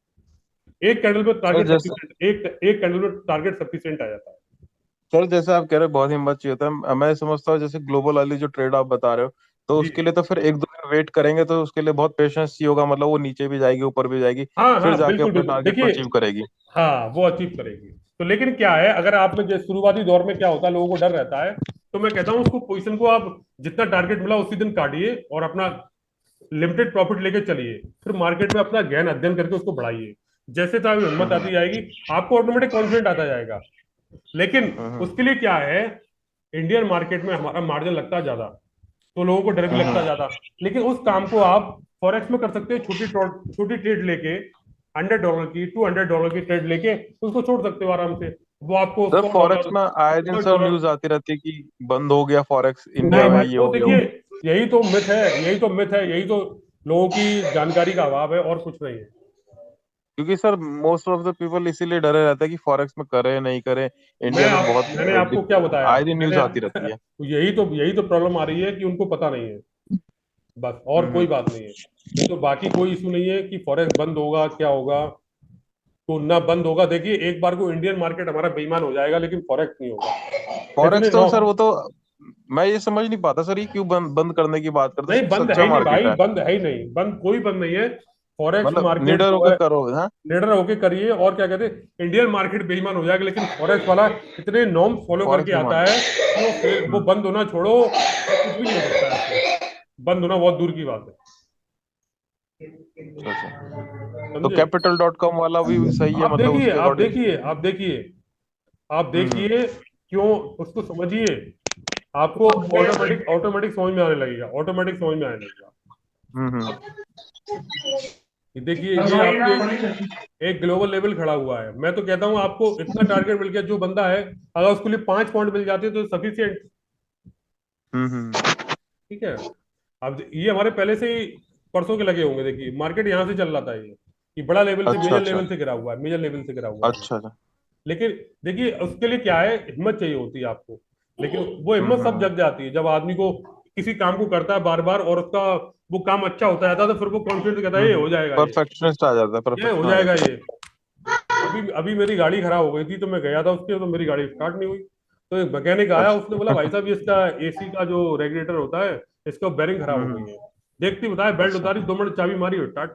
एक कैंडल में सर टारगेट जैसे, सफिशिएंट, एक कैंडल में टारगेट सफिशिएंट आ जाता है। जैसे आप कह रहे हो बहुत हिम्मत चाहिए होता है, मैं समझता हूँ जैसे ग्लोबल वाली जो ट्रेड आप बता रहे हो, तो जी उसके लिए तो फिर एक दो दिन वेट करेंगे, तो उसके लिए बहुत पेशेंस चाहिए होगा, मतलब वो नीचे भी जाएगी ऊपर भी जाएगी, हाँ फिर हाँ, जाके बिल्कुल अपने बिल्कुल, टारगेट को देखिए। अचीव करेगी। हाँ, वो अचीव करेगी। तो लेकिन क्या है, अगर आप में जो शुरुआती दौर में क्या होता है, लोगों को डर रहता है, तो मैं कहता हूँ उसको पोजीशन को आप जितना टारगेट मिला उसी दिन काटिए और अपना लिमिटेड प्रॉफिट लेके चलिए। फिर मार्केट में अपना गहन अध्ययन करके उसको बढ़ाइए। जैसे तो आपकी हिम्मत हम्म आती जाएगी, आपको ऑटोमेटिक कॉन्फिडेंट आता जाएगा। लेकिन हम्म उसके लिए क्या है, इंडियन मार्केट में हमारा मार्जिन लगता है ज्यादा, तो लोगों को डर भी लगता है हम्म। ज्यादा। लेकिन उस काम को आप फॉरेक्स में कर सकते हैं, छोटी ट्रेड लेके, $100 की, $200 की ट्रेड लेके उसको छोड़ सकते हो आराम से। वो आपको सर सौ फॉरेक्स डॉलर में आए दिन सौ सर डॉलर न्यूज आती रहती है कि बंद हो गया फॉरेक्स इंडिया नहीं में, भाई, ये वो हो गया देखिए, वो। यही तो मिथ है, यही तो मिथ है, यही तो लोगों की जानकारी का अभाव है, और कुछ नहीं है। क्योंकि sir most of the people इसीलिए डरे रहते हैं कि फॉरेक्स में करे नहीं करे, इंडिया में बहुत मैंने आपको क्या बताया, आए दिन न्यूज मैंने आती रहती है। यही तो प्रॉब्लम आ रही है कि उनको पता नहीं है, बस, और कोई हम्म। बात नहीं है। नहीं तो बाकी कोई इशू नहीं है कि फॉरेक्स बंद होगा क्या होगा। तो ना बंद होगा, देखिए, एक बार को इंडियन मार्केट हमारा बेईमान हो जाएगा, लेकिन फॉरेक्स नहीं होगा। इतने फॉरेक्स तो नौ सर वो तो मैं ये समझ नहीं पाता सर, ये क्यों बंद बंद करने की बात करते हैं, नहीं, बंद है सच्चा ही नहीं मार्केट भाई, है। बंद है ही नहीं, बंद कोई बंद नहीं है। फॉरेक्स मतलब मार्केट निडर जो होकर है, करो, हाँ। निडर होके करिए, और क्या कहते हैं, इंडियन मार्केट बेईमान हो जाएगा, लेकिन फॉरेक्स वाला इतने नॉर्म्स फॉलो करके फॉरेक्स में आता मान है कि वो हम्म। बंद होना छोड़ो, वो कुछ भी नहीं हो सकता है उससे। बंद होना बहुत दूर की बात है। अच्छा अच्छा। तो समझे? capital.com वाला भी सही है, आप मतलब देखिए, उसके आप अकॉर्डिंग। देखिए, आप देखिए, आप हम्म देखिए, क्यों, उसको समझिए, आपको ऑटोमेटिक ऑटोमेटिक समझ में आने लगेगा, ऑटोमेटिक समझ में आने लगेगा। हम्म। अब ये देखिए, ये आपके एक ग्लोबल लेवल खड़ा हुआ है। मैं तो कहता हूँ आपको इतना टारगेट मिल गया, जो बंदा है, अगर उसके लिए 5 पॉइंट मिल जाते तो सफिशियंट। हम्म। ठीक है। अब ये हमारे पहले से ही परसों के लगे होंगे, देखिए मार्केट यहाँ से चल रहा था, ये बड़ा लेवल से, अच्छा मेजर अच्छा लेवल से गिरा हुआ है, मेजर लेवल से गिरा हुआ है। अच्छा अच्छा। लेकिन देखिए, उसके लिए क्या है, हिम्मत चाहिए होती है आपको। लेकिन वो हिम्मत सब हम्म। जग जाती है जब आदमी को किसी काम को करता है बार बार, और उसका वो काम अच्छा होता जाता है, तो फिर वो कॉन्फिडेंस कहता है ये हो जाएगा, परफेक्शनिस्ट आ जाता है, ये हो परफेक्शन आ जाएगा जाता है। ये। अभी अभी मेरी गाड़ी खराब हो गई थी, तो मैं गया था उसके, तो मेरी गाड़ी स्टार्ट नहीं हुई। तो एक मैकेनिक आया, उसने बोला भाई अच्छा। साहब, ये इसका एसी का जो रेगुलेटर होता है, इसका बेरिंग खराब हो हम्म। गई है। देखती बताया, बेल्ट अच्छा। उतारी, 2 मिनट चाबी मारी और स्टार्ट।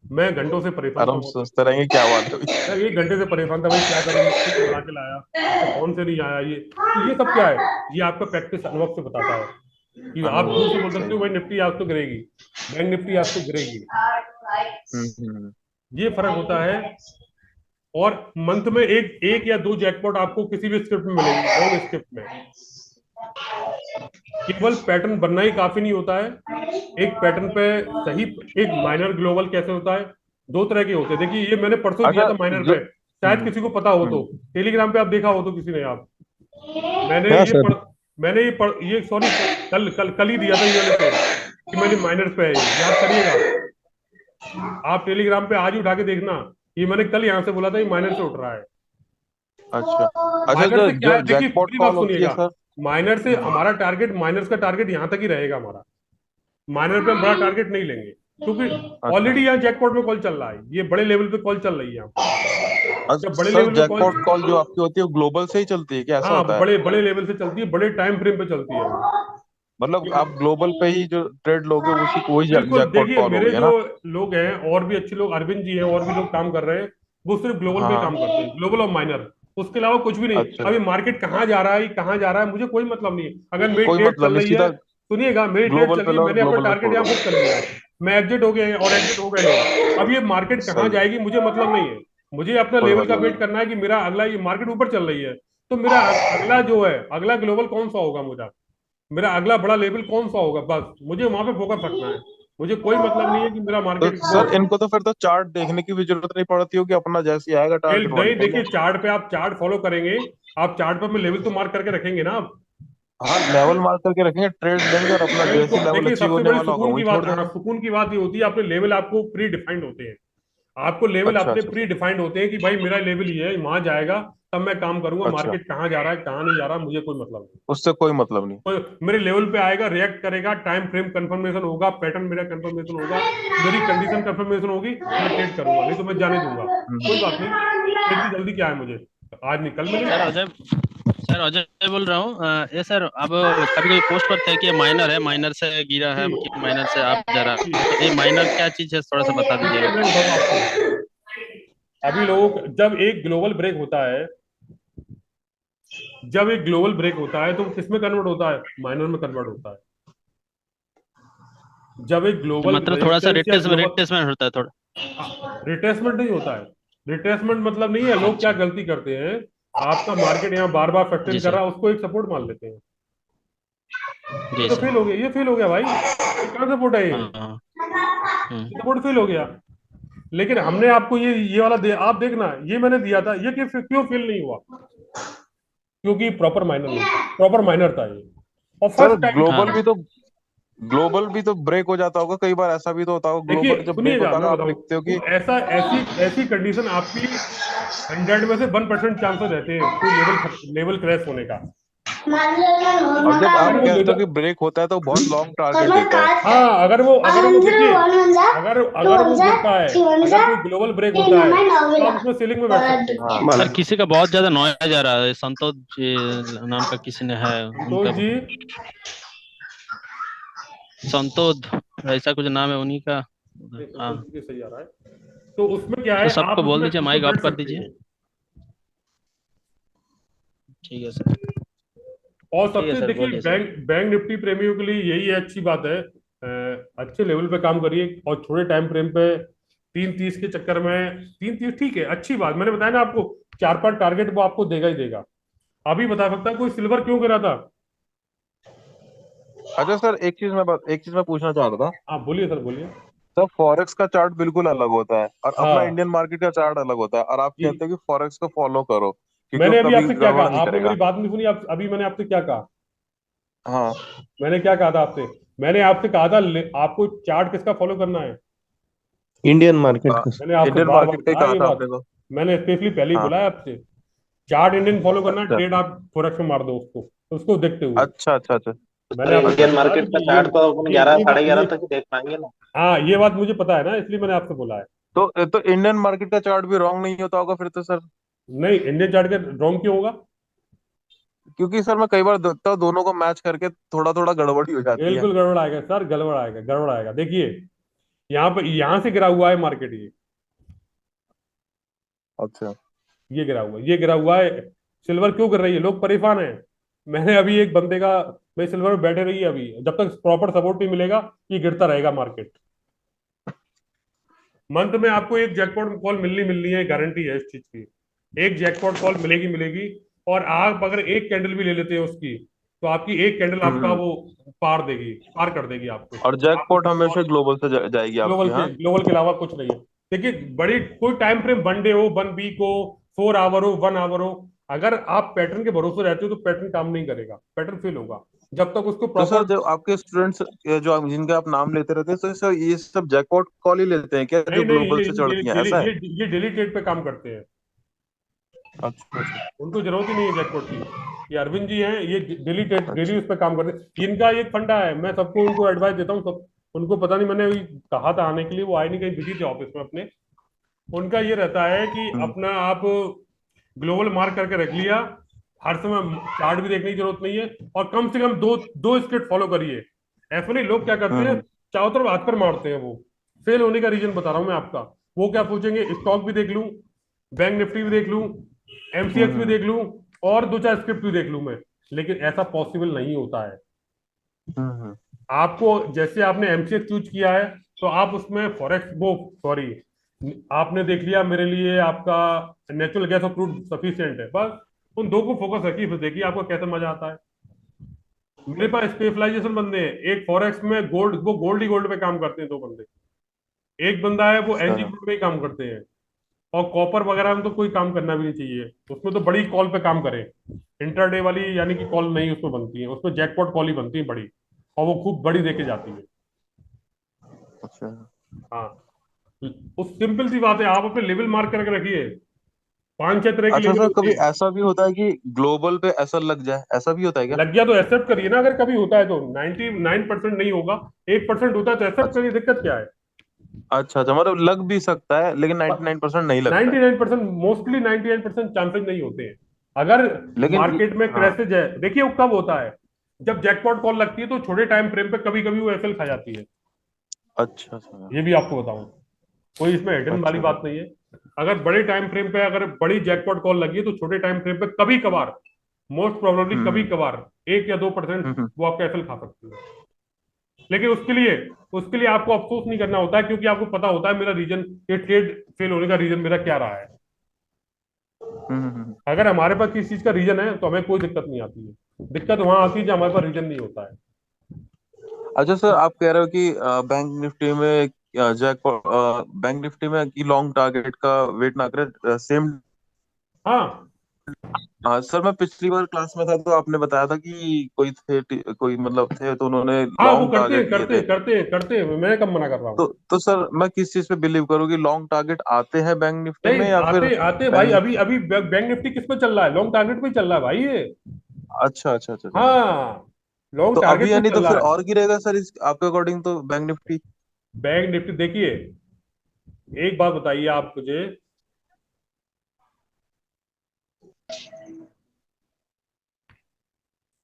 मैं घंटों से परेशान था आराम वहां पे। सोचते रहेंगे क्या बात है भाई। मैं 1 घंटे से परेशान था भाई, क्या करूं, मिस्त्री को बुला के लाया, तो फोन से नहीं आया ये, तो ये सब क्या है, ये आपका प्रैक्टिस अनुभव से बताता है कि आप दूर से अनुभव बोल सकते सही। हो भाई निफ्टी आज तो गिरेगी, बैंक निफ्टी आज तो गिरेगी। हम्म। ये फर्क होता है। और मंथ में एक एक या दो जैकपॉट आपको किसी भी स्क्रिप्ट में मिलेगी, लॉन्ग स्क्रिप्ट में। केवल पैटर्न बनना ही काफी नहीं होता है। एक पैटर्न पे सही, एक माइनर ग्लोबल कैसे होता है, दो तरह के होते हैं। देखिए, ये मैंने परसों दिया अच्छा था माइनर जो पे, शायद किसी को पता हो तो, हम्म। टेलीग्राम पे आप देखा हो तो, किसी ने आप, मैंने हाँ ये सर। पढ़ मैंने ये सॉरी, कल कल कल ही दिया था ये वाले पे, कि मैंने माइनर्स पे है, याद करिएगा। आप टेलीग्राम पे आज ही उठा के देखना, ये मैंने कल यहाँ से बोला था, ये माइनर से उठ रहा है। अच्छा अच्छा, माइनर जो से क्या जो है, देखिए जैकपॉट मेरी बात कॉल होती है सुनिएगा। सर। माइनर से हम्म, हमारा टारगेट, माइनर्स का टारगेट यहाँ तक ही रहेगा हमारा। माइनर पे हम बड़ा टारगेट नहीं लेंगे, क्योंकि अच्छा ऑलरेडी यहाँ जैकपॉट में कॉल चल रहा है, ये बड़े लेवल पे कॉल चल रही है यहाँ पे। जब बड़े सर, लेवल पे कॉल, जैकपॉट कॉल जो आपकी होती है वो ग्लोबल से ही चलती है क्या, ऐसा हाँ होता है? बड़े बड़े लेवल से चलती है, बड़े टाइम फ्रेम पे चलती है वो। मतलब आप ग्लोबल पे ही जो ट्रेड लोगे उसी को वही बिल्कुल, जैकपॉट देखिए कॉल मेरे होगी, है जो ना? लोग हैं और भी अच्छे लोग, अरविंद जी हैं और भी लोग काम कर रहे हैं, वो सिर्फ ग्लोबल हाँ पे ही हाँ। काम करते हैं, ग्लोबल और माइनर। उसके अलावा कुछ भी नहीं। अच्छा, अभी मार्केट कहाँ जा रहा है, कहाँ जा रहा है, मुझे कोई मतलब नहीं है। अगर मेरी कोई ट्रेड मतलब चल नहीं, रही है, सीधा सुनिएगा, मेरी ट्रेड ग्लोबल चल पे रही है, लो और मैंने अपना ग्लोबल में टारगेट छोड़ यहाँ दो। बुक कर लिया, मैं एग्जिट हो गए हैं और एग्जिट हो गए लोग। अब ये मार्केट कहाँ सही, जाएगी मुझे मतलब नहीं है। मुझे अपना कोई लेवल का मतलब वेट नहीं। करना है कि मेरा अगला, ये मार्केट ऊपर चल रही है तो मेरा अगला जो है, अगला ग्लोबल कौन सा होगा, मेरा अगला बड़ा लेवल कौन सा होगा, बस मुझे वहां पे फोकस रखना है। मुझे कोई मतलब नहीं है कि मेरा तो मार्केट सर इनको तो फिर तो चार्ट देखने की भी जरूरत नहीं पड़ती होगी, अपना जैसे ही आएगा टारगेट वहां नहीं, निकल देखिए जाए। चार्ट पे आप चार्ट फॉलो करेंगे, आप चार्ट पे अपने लेवल तो मार्क करके रखेंगे ना आप। हाँ, लेवल मार्क करके रखेंगे, ट्रेड लेंगे और अपना जैसे ही बिल्कुल, लेवल देखिए अचीव सबसे होने बड़ी वाला होगा सुकून की वहीं बात, छोड़ हाँ देंगे। सुकून की बात ये होती है, अपने लेवल आपको प्री डिफाइंड होते हैं। आपको लेवल अच्छा अपने अच्छा प्री अच्छा। डिफाइंड होते हैं कि भाई मेरा लेवल ये है, वहां जाएगा तब मैं काम करूंगा, अच्छा, मार्केट कहाँ जा रहा है कहाँ नहीं जा रहा मुझे कोई मतलब नहीं। उससे कोई मतलब नहीं। मेरे लेवल पे आएगा, रिएक्ट करेगा, टाइम फ्रेम कंफर्मेशन होगा, पैटर्न मेरा कंफर्मेशन होगा, मेरी कंडीशन कंफर्मेशन होगी, मैं ट्रेड करूंगा, नहीं तो मैं जाने दूंगा। हम्म। कोई बात नहीं, ट्रेड की जल्दी क्या है मुझे, आज नहीं कल सर मिलेगी। अजय सर अजय बोल रहा हूँ। ये सर अब कभी कभी पोस्ट करते हैं कि ये माइनर है, माइनर से गिरा है कि माइनर से आप जा रहा है, तो ये माइनर क्या चीज है, थोड़ा सा बता ठीक है, दीजिएगा। मैं बताऊँ आपको। अभी लोग, जब एक ग्लोबल ब्रेक होता है, जब एक ग्लोबल ब्रेक होता है तो वो किस में कन्वर्ट होता है, माइनर में कन्वर्ट होता है। जब एक तो ग्लोबल मतलब थोड़ा सा रेजिस्टेंस या रिट्रेसमेंट ग्लोबल, रिट्रेसमेंट होता है थोड़ा। रिट्रेसमेंट नहीं होता है। रिट्रेसमेंट मतलब नहीं है, लोग क्या अच्छा। गलती करते हैं, आपका मार्केट यहाँ बार बार जी सस्टेन कर सर। रहा है, उसको एक सपोर्ट मान लेते हैं। ये जी तो सर। फेल हो गया, ये फेल हो गया भाई, ये कहाँ सपोर्ट है ये हाँ हाँ। हम्म। सपोर्ट फेल हो गया। लेकिन हमने आपको ये वाला आप देखना, ये मैंने दिया था, ये क्यों फेल नहीं हुआ, क्योंकि प्रॉपर माइनर नहीं था, प्रॉपर माइनर था ये, और सर फर्स्ट टाइम। हाँ ग्लोबल भी तो ब्रेक हो जाता होगा, कई बार ऐसा भी तो होता होगा, ग्लोबल देखिए जब ब्रेक सुनिएगा, होता मैं है आप बताऊं, लिखते हो वो कि ऐसा, ऐसी ऐसी कंडीशन आपकी 100 में से 1% चांसेस रहते हैं कोई लेवल क्रैश होने का। और जब अगर आप वो कहते हो लेवल, कि ब्रेक होता है तो बहुत लॉन्ग टारगेट देता है। हाँ अगर वो देखिए, अगर वो गिरता है, अगर कोई ग्लोबल ब्रेक होता है तो आप उसमें सेलिंग में बैठ सकते हैं। हाँ, सर, किसी का बहुत ज्यादा नॉइज आ रहा है, संतोष जी नाम का किसी ने है संतोष उनका। जी, संतोष ऐसा कुछ नाम है उन्हीं का। हाँ। संतोष जी के सही आ रहा है, तो उसमें क्या तो है, सबको आप बोल उसमें दीजिए उसमें माइक ऑफ बैठ कर सकते दीजिए। हैं। ठीक है सर। और ठीक है सबसे सर, देखिए, बोलिए सर। बैंक बैंक निफ्टी प्रेमियों के लिए यही है अच्छी बात है, अच्छे लेवल पे काम करिए और छोटे टाइम फ्रेम पे 330 के चक्कर में, 330 ठीक है, अच्छी बात, मैंने बताया ना आपको, 4-5 टारगेट वो आपको देगा ही देगा। अभी बता सकता है कोई सिल्वर क्यों गिरा था। अच्छा सर, एक चीज मैं पूछना चाह रहा था। आप बोलिए सर, बोलिए। सर, फॉरेक्स का चार्ट बिल्कुल अलग होता है और अपना हाँ इंडियन मार्केट का चार्ट अलग होता है, और आप जी, कहते हो कि फॉरेक्स को फॉलो करो क्योंकि वो मैंने अभी कभी आपसे क्या गड़बड़ कहा, नहीं आपने मेरी करेगा। बात नहीं सुनी, अभी मैंने आपसे क्या कहा, हाँ, मैंने क्या कहा था आपसे, मैंने आपसे कहा था आपको चार्ट किसका फॉलो करना है। इंडियन मार्केट का। मैंने आपसे इंडियन बार बार मार्केट का ही कहा कहा ये था बात, आपने तो। मैंने स्पेशली पहले ही हाँ, बोला है आपसे, चार्ट इंडियन फॉलो करना, अच्छा ट्रेड आप फोरेक्स में मार दो उसको, उसको देखते हुए। अच्छा अच्छा अच्छा। सर मैंने आपसे इंडियन पहले कहा था मार्केट का कि चार्ट तो अपन ये ग्यारह ये साढ़े बात ग्यारह ये, तक ही देख पाएंगे ना। हाँ ये बात मुझे पता है ना, इसलिए मैंने आपसे बोला है। तो इंडियन मार्केट का चार्ट भी रॉन्ग नहीं होता होगा फिर तो सर? नहीं, इंडियन चार्ट का रॉन्ग क्यों होगा, क्योंकि सर मैं कई बार देखता हूँ दोनों को मैच करके थोड़ा थोड़ा गड़बड़ी हो जाती है। बिल्कुल गड़बड़ आएगा सर, गड़बड़ आएगा, गड़बड़ आएगा, देखिए यहाँ पे, यहाँ से गिरा हुआ है मार्केट, अच्छा ये गिरा हुआ है, ये गिरा हुआ है। सिल्वर क्यों गिर रही है, लोग परेशान हैं। मैंने अभी एक बंदे का, भाई सिल्वर में बैठे रहिए, अभी जब तक प्रॉपर सपोर्ट नहीं मिलेगा ये गिरता रहेगा मार्केट। मंथ में आपको एक जैकपॉट कॉल मिलनी है, गारंटी है इस चीज की, एक जैकपॉट कॉल मिलेगी मिलेगी। और आप अगर एक कैंडल भी ले लेते हैं उसकी, तो आपकी एक कैंडल आपका हम्म। वो पार कर देगी आपको। और आपको जैकपॉट बहुत हमेशा बहुत ग्लोबल से जाएगी आपकी, हाँ? ग्लोबल के अलावा कुछ नहीं है। देखिए, बड़ी कोई टाइम फ्रेम 1 डे हो, 1 वीक हो, 4 आवर हो, 1 आवर हो, अगर आप पैटर्न के भरोसे रहते हो तो पैटर्न काम नहीं करेगा, पैटर्न फेल होगा जब तक उसको तो सर प्रॉपर। जो आपके स्टूडेंट्स, जिनके आप नाम लेते रहते हैं, तो सर ये सब जैकपॉट कॉल ही लेते हैं क्या, नहीं जो नहीं, ग्लोबल से चढ़ती हैं, ऐसा है? ये डेली ट्रेड पे काम करते हैं। अच्छा अच्छा। उनको जरूरत ही नहीं है जैकपॉट की। ये अरविंद जी हैं, ये डेली डेली अच्छा उस पर काम करते हैं। इनका एक फंडा है, मैं सबको उनको एडवाइस देता हूँ सब। उनको पता नहीं, मैंने अभी कहा था आने के लिए, वो आए नहीं, कहीं बिजी थे ऑफिस में अपने। उनका ये रहता है कि हम्म अपना आप ग्लोबल मार्क करके रख लिया, हर समय चार्ट भी देखने की जरूरत नहीं है, और कम से कम दो दो स्क्रिप्ट फॉलो करिए। ऐसे नहीं, लोग क्या करते हैं, हम्म चारों तरफ हाथ पर मारते हैं। वो फेल होने का रीजन बता रहा हूं मैं आपका। वो क्या सोचेंगे, स्टॉक भी देख लूं, बैंक निफ्टी भी देख लूं, एमसीएक्स भी हम्म देख लूं, और दो चार स्क्रिप्ट भी देख लूं मैं। लेकिन ऐसा पॉसिबल नहीं होता है। हम्म आपको, जैसे आपने एमसीएक्स चूज किया है, तो आप उसमें फॉरेक्स वो, सॉरी, आपने देख लिया मेरे लिए आपका नेचुरल गैस और क्रूड सफिशिएंट है, बस उन दो को फोकस रखिए, फिर देखिए आपको कैसे मजा आता है। मेरे पास स्पेशलाइजेशन बंदे हैं, एक फॉरेक्स में गोल्ड, वो गोल्ड ही गोल्ड पे काम करते हैं, दो बंदे। एक बंदा है वो एनजी अच्छा ग्रुप में ही काम करते हैं। और कॉपर वगैरह में तो कोई काम करना भी नहीं चाहिए, उसमें तो बड़ी कॉल पे काम करें। इंटरडे वाली यानी कि कॉल नहीं उसमें बनती है, उसमें जैकपॉट कॉल ही बनती है बड़ी, और वो खूब बड़ी देके जाती है। अच्छा। हाँ, उस सिंपल सी बात है, आप अपने लेवल मार्क करके रखिए। पांच छह तरह की अच्छा लेवल सर, होती कभी है। ऐसा भी होता है कि ग्लोबल पे ऐसा लग जाए, ऐसा भी होता है क्या? लग गया तो एक्सेप्ट करिए ना, अगर कभी होता है तो। 99% नहीं होगा, 1% होता है तो एक्सेप्ट अच्छा करिए, दिक्कत क्या है। अच्छा अच्छा, मतलब लग भी सकता है लेकिन 99% नहीं लगता है। 99%, मोस्टली 99% चांसेस नहीं होते हैं। अगर लेकिन मार्केट में हाँ। क्रैशेज है, देखिए वो कब होता है, जब जैकपॉट कॉल लगती है तो छोटे टाइम फ्रेम पे कभी कभी वो एफएल खा जाती है। अच्छा अच्छा ये भी आपको बताऊं, कोई इसमें हिडन वाली अच्छा बात नहीं है। अगर बड़े टाइम फ्रेम पे अगर बड़ी जैकपॉट कॉल लगी है, तो छोटे टाइम फ्रेम पे कभी कभार, मोस्ट प्रोबेबली कभी हम्म कभार 1 या 2% हम्म वो आपका एफएल खा सकती है। लेकिन उसके लिए आपको अफसोस नहीं करना होता है, क्योंकि आपको पता होता है मेरा रीजन, ये ट्रेड फेल होने का रीजन मेरा क्या रहा है। हम्म। अगर हमारे पास किसी चीज का रीजन है तो हमें कोई दिक्कत नहीं आती है। दिक्कत वहां आती है जब हमारे पास रीजन नहीं होता है। अच्छा सर, आप कह रहे हो कि बैंक निफ्टी में जैक बैंक निफ्टी में कि लॉन्ग टारगेट का वेट ना करें सेम। हाँ हाँ सर, मैं पिछली बार क्लास में था तो आपने बताया था कि कोई मतलब थे तो उन्होंने हाँ, वो लॉन्ग करते हैं टारगेट लिए करते थे। हैं करते हैं करते हैं, मैं कब मना कर रहा हूँ। तो सर मैं किस चीज पे बिलीव करूँ कि लॉन्ग टारगेट आते हैं बैंक निफ्टी नहीं में या फिर आते आते भाई, बैंक अभी निफ्टी? अभी बैंक निफ्टी किस पे चल रहा है, लॉन्ग टारगेट पे ही चल रहा है भाई ये। अच्छा अच्छा अच्छा अच्छा। हाँ, लॉन्ग तो अभी टारगेट पे यानी तो चल रहा फिर है। और गिरेगा सर इस आपके अकॉर्डिंग तो बैंक निफ्टी? बैंक निफ्टी देखिए, एक बात बताइए आप मुझे,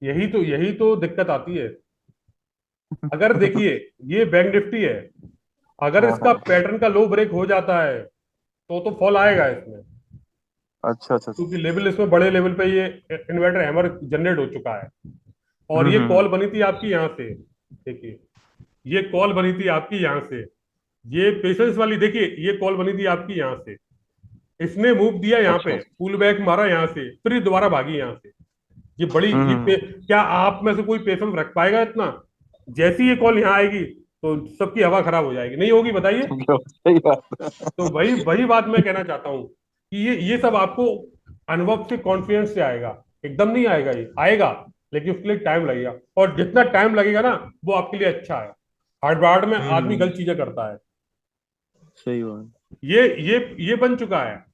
यही तो दिक्कत आती है। अगर देखिए, ये बैंक निफ्टी है, अगर हाँ इसका हाँ। पैटर्न का लो ब्रेक हो जाता है तो फॉल आएगा इसमें। अच्छा अच्छा अच्छा। क्योंकि लेवल, इसमें बड़े लेवल पे ये इन्वर्टर हैमर जनरेट हो चुका है। और ये कॉल हम्म। बनी थी आपकी यहाँ से, देखिए, ये कॉल बनी थी आपकी यहाँ से, ये पेशेंस वाली, देखिए ये कॉल बनी थी आपकी यहाँ से, इसने मूव दिया यहाँ अच्छा पे, अच्छा। पुल बैक मारा यहाँ से, फिर ये दोबारा भागी यहाँ से। ये बड़ी हम्म। क्या आप में से कोई पेशेंस रख पाएगा इतना? जैसी ये कॉल यहाँ आएगी तो सबकी हवा खराब हो जाएगी, नहीं होगी बताइए। सही बात है। तो वही वही बात मैं कहना चाहता हूँ कि ये सब आपको अनुभव से, कॉन्फिडेंस से आएगा। एकदम नहीं आएगा, ये आएगा, लेकिन उसके लिए टाइम लगेगा, और जितना टाइम लगेगा ना, वो आपके लिए अच्छा है। हार्ड में आदमी हम्म। गलत चीजें करता है। सही बात। ये बन चुका है,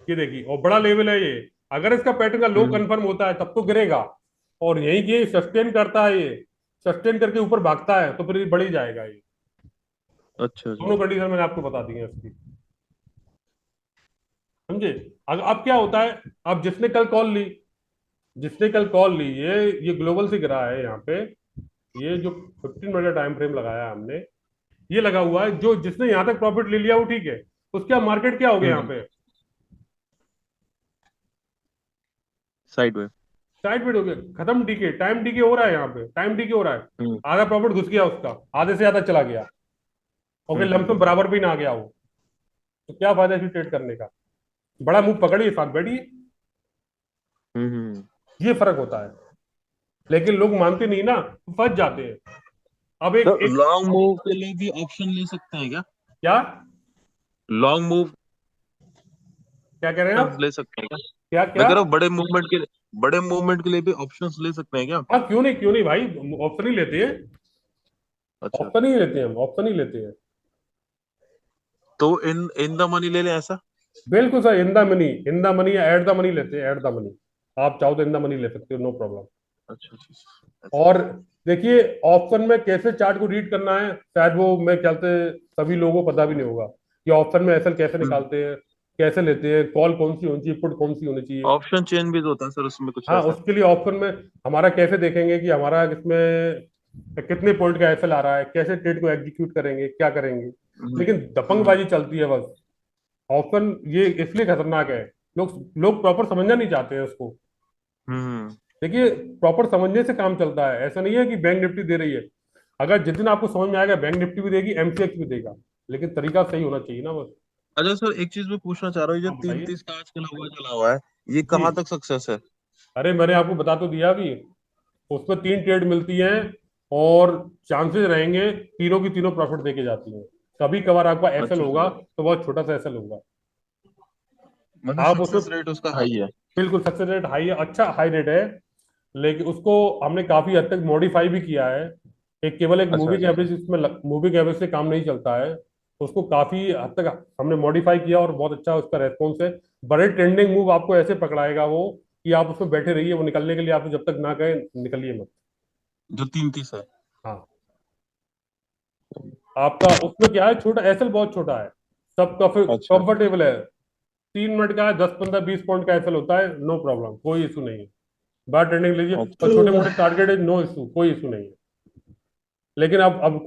ये देखिए, और बड़ा लेवल है ये। अगर इसका पैटर्न का लो हम्म। कंफर्म होता है तब तो गिरेगा, और यही ये सस्टेन करता है, ये सस्टेन करके ऊपर भागता है तो फिर ये बढ़ ही जाएगा ये। अच्छा अच्छा। दोनों कंडीशन मैंने आपको बता दी है इसकी, समझे। अब क्या होता है, अब जिसने कल कॉल ली, ये ग्लोबल से गिरा है यहाँ पे। ये जो 15 मिनट का टाइम फ्रेम लगाया है हमने, ये लगा हुआ है, जो जिसने यहाँ तक प्रॉफिट ले लिया वो ठीक है। उसका मार्केट क्या हो गया यहाँ हम्म। पे, साइड में। साइड वेट हो गया, खत्म, डीके, टाइम डीके हो रहा है यहाँ पे, टाइम डीके हो रहा है। हम्म आधा प्रॉफिट घुस गया उसका, आधे से ज्यादा चला गया, ओके, लमसम हम्म। बराबर भी ना आ गया वो। तो क्या फायदा इसे ट्रेड करने का? बड़ा मुंह पकड़िए, साथ बैठिए। हम्म। ये फर्क होता है, लेकिन लोग मानते नहीं ना, फंस जाते हैं। अब एक तो एक लॉन्ग मूव के लिए भी ऑप्शन ले सकते हैं क्या? क्या लॉन्ग मूव क्या कह रहे हैं आप? ले सकते हैं क्या? क्या मैं क्या? कह रहा हूँ बड़े मूवमेंट के लिए भी ऑप्शंस ले सकते हैं क्या? हाँ, क्यों नहीं भाई, ऑप्शन ही लेते हैं। अच्छा। ऑप्शन ही लेते हैं, हम ऑप्शन ही लेते हैं। तो इन इन द मनी ले लें ऐसा? बिल्कुल सर, इन द मनी या एट द मनी लेते हैं, एट द मनी। आप चाहो तो इन द मनी ले सकते हो, नो प्रॉब्लम। अच्छा अच्छा और देखिए ऑप्शन में कैसे चार्ट को रीड करना है, शायद वो मैं ख्याल से सभी लोगों को पता भी नहीं होगा कि ऑप्शन में एसएल कैसे निकालते हैं, कैसे लेते हैं, कॉल कौन सी होनी चाहिए, पुट कौन सी होनी चाहिए। ऑप्शन चेन भी तो होता है सर उसमें कुछ हाँ, ऐसा? उसके लिए ऑप्शन में हमारा कैसे देखेंगे कि हमारा इसमें कितने पॉइंट का एसएल आ रहा है, कैसे ट्रेड को एग्जीक्यूट करेंगे, क्या करेंगे। लेकिन दबंगबाजी चलती है बस। ऑप्शन ये इसलिए खतरनाक है, लोग प्रॉपर समझना नहीं चाहते हैं उसको। हम्म देखिए प्रॉपर समझने से काम चलता है, ऐसा नहीं है कि बैंक निफ्टी दे रही है। अगर जिस दिन आपको समझ में आएगा बैंक निफ्टी भी देगी, एमसीएक्स भी देगा, लेकिन तरीका सही होना चाहिए ना बस। अच्छा सर, एक चीज मैं पूछना चाह रहा हूँ, ये जो हाँ तीन बताइए। तीस का आजकल हुआ चला हुआ है, ये जी, कहाँ तक सक्सेस है? अरे मैंने आपको बता तो दिया अभी, उसमें 3 ट्रेड मिलती हैं और चांसेस रहेंगे तीनों की तीनों प्रॉफिट देके जाती हैं। कभी कभार आपका एसएल अच्छा होगा अच्छा, तो बहुत छोटा सा एसएल होगा। मतलब आप उसमें सक्सेस रेट उसका हाई है? बिल्कुल सक्सेस रेट हाई है, अच्छा हाई रेट है। लेकिन उसको हमने काफी हद तक मॉडिफाई भी किया है। एक केवल एक अच्छा मूविंग अच्छा अच्छा। एवरेज, इसमें मूविंग एवरेज से काम नहीं चलता है। उसको काफी हद तक हमने मॉडिफाई किया और बहुत अच्छा उसका रेस्पॉन्स है। बड़े ट्रेंडिंग मूव आपको ऐसे पकड़ाएगा वो कि आप उसमें बैठे रहिए, वो निकलने के लिए आप जब तक ना कहे निकलिए मत। जो तीन तीस है? हाँ, आपका उसमें क्या है, छोटा एसएल बहुत छोटा है, सब अच्छा कंफर्टेबल है। 3 मिनट का है, 10 15 20 पॉइंट का एसएल होता है, नो प्रॉब्लम, कोई इशू नहीं है। बार ट्रेंडिंग लीजिए, अच्छा। और छोटे मोटे टारगेट है, नो इशू, कोई इशू नहीं है। लेकिन अब